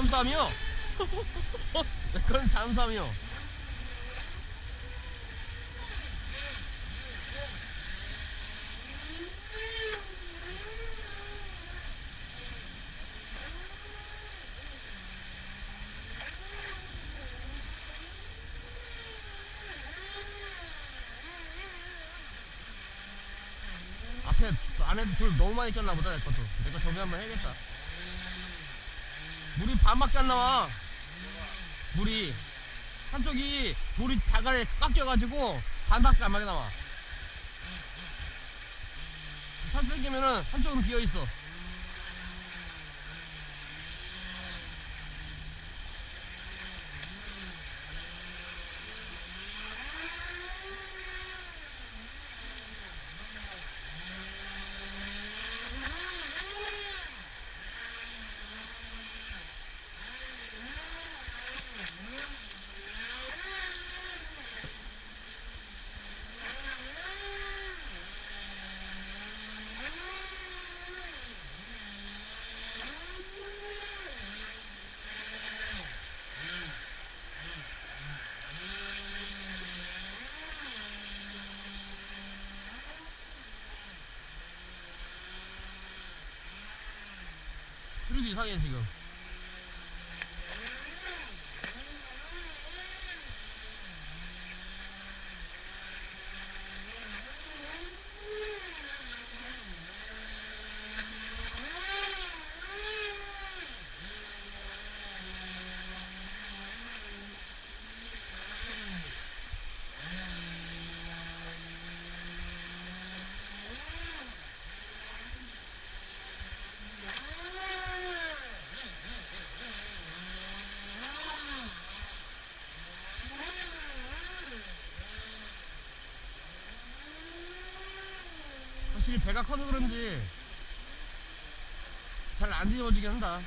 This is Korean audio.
잠수함이요. 그건 잠수함이요. 앞에 안에도 돌 너무 많이 꼈나 보다. 내 것도. 내 거 정리 한번 해야겠다. 물이 반밖에 안 나와. 물이 한쪽이 돌이 자갈에 깎여가지고 반밖에 안 나와. 살 땡기면은 한쪽은 비어있어. 그래도 이상해 지금. 확실히 배가 커서 그런지 잘 안 뒤집어지긴 한다.